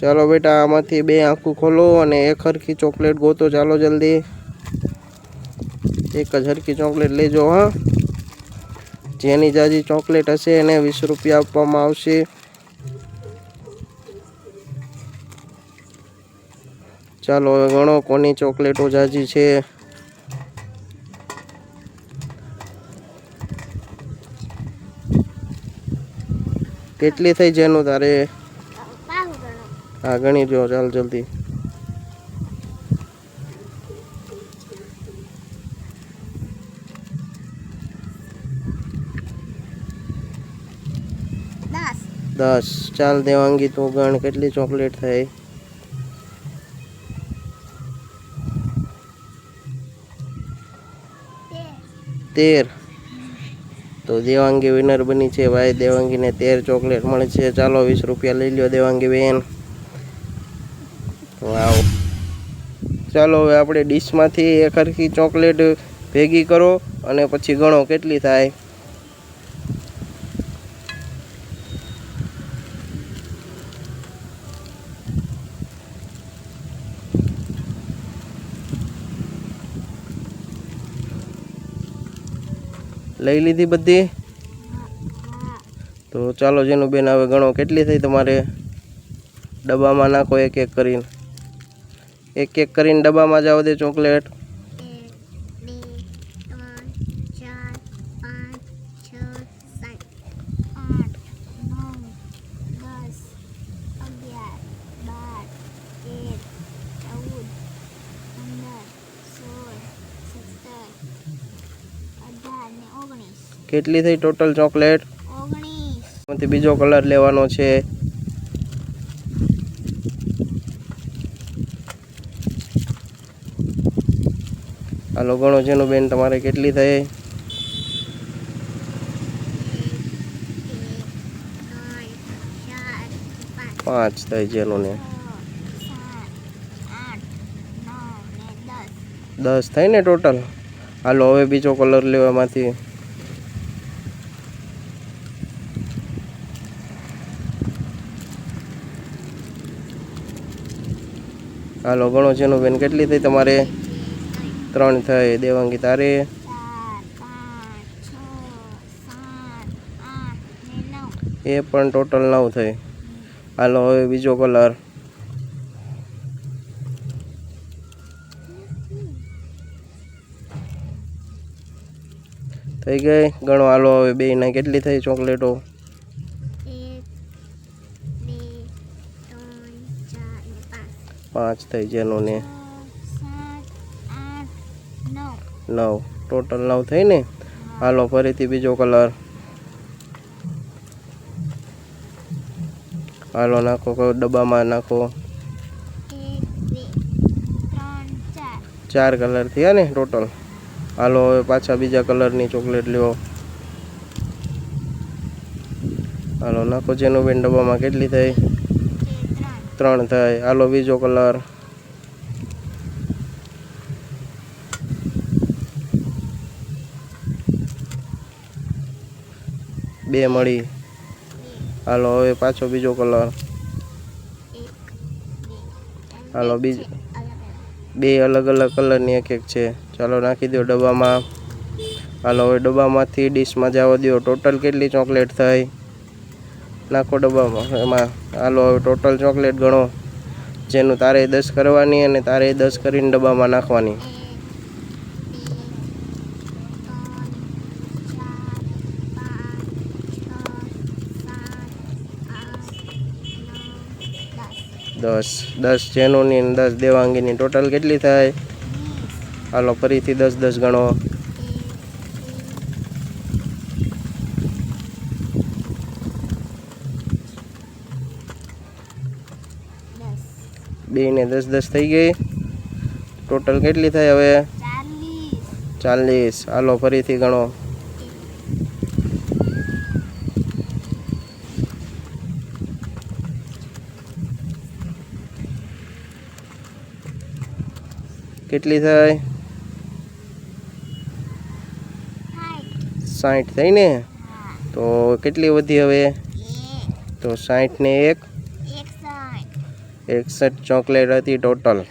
ચાલો બેટા આમાંથી બે આંખું ખોલો અને એક હરખી ચોકલેટ ગોતો। ચાલો જલ્દી એક જ હરખી ચોકલેટ લેજો। હા, જેની જાજી ચોકલેટ હશે એને 20 રૂપિયા આપવામાં આવશે। ચાલો હવે ગણો કોની ચોકલેટો જાજી છે। કેટલી થઈ જેનું તારે? હા ગણી જો, ચાલ જલ્દી। દસ। ચાલ દેવાંગી તું ગણ કેટલી ચોકલેટ થઈ? 13। તો દેવાંગી વિનર બની છે ભાઈ। દેવાંગીને 13 ચોકલેટ મળે છે। ચાલો 20 રૂપિયા લઈ લ્યો દેવાંગી બેન। વાવ। ચાલો હવે આપણે ડીશમાંથી એક હરખી ચોકલેટ ભેગી કરો અને પછી ગણો કેટલી થાય। લઈ લીધી બધી? તો ચાલો જેનું બેન હવે ગણો કેટલી થઈ તમારે। ડબ્બામાં નાખો એક એક કરીને, એક એક કરીને ડબ્બામાં જાવ દે ચોકલેટ। 1, 2, 3, 4, 5, 6, 7, 8, 9, 10, 11, 12, 13, 14, 15, 16, 17, 18 ને 19 કેટલી થઈ ટોટલ ચોકલેટ? 19। એમાંથી બીજો કલર લેવાનો છે। હાલો ગણો જેનું બેન તમારે કેટલી થઈ? 5 થઈ જેનું ને। 10 થઈ ને ટોટલ। હાલો હવે બીજો કલર લેવા એમાંથી। હાલો ગણો જેનું બેન કેટલી થઈ તમારે? 3 થઈ। દેવાંગી તારે? 4, 5, 6, 7, 8 ને 9 એ પણ ટોટલ 9 થઈ। હાલો હવે બીજો કલર। થઈ ગઈ? ગણો હાલો હવે બે ના કેટલી થઈ ચોકલેટો? 5 થઈ જેનું ને। 9 ટોટલ 9 થઈ ને। હાલો ફરીથી બીજો કલર। હાલો નાખો ડબ્બામાં નાખો। 4 કલર થયા ને ટોટલ। હાલો હવે પાછા બીજા કલરની ચોકલેટ લ્યો। હાલો નાખો જેનું બેન ડબ્બામાં કેટલી થઈ? 3 થઈ। હાલો બીજો કલર। બે મળી। હાલો હવે પાછો બીજો કલર। હાલો બે અલગ અલગ કલરની એક એક છે। ચાલો નાખી દો ડબ્બામાં। હાલો હવે ડબ્બામાંથી ડીશમાં જવા દો। ટોટલ કેટલી ચોકલેટ થઈ? નાખો ડબ્બામાં એમાં। હાલો હવે ટોટલ ચોકલેટ ગણો, જેનું તારે 10 કરવાની અને તારે 10 કરીને ડબ્બામાં નાખવાની। 10 જેનુંની 10 દેવાંગીની ટોટલ કેટલી થાય? હાલો ફરીથી 10 ગણો। બે ને 10 થઈ ગઈ। ટોટલ કેટલી થાય હવે? 40। હાલો ફરીથી ગણો। કેટલી થાય? 60 થઈ ને। તો કેટલી વધી હવે? તો 60 ને 1 61 ચોકલેટ હતી ટોટલ.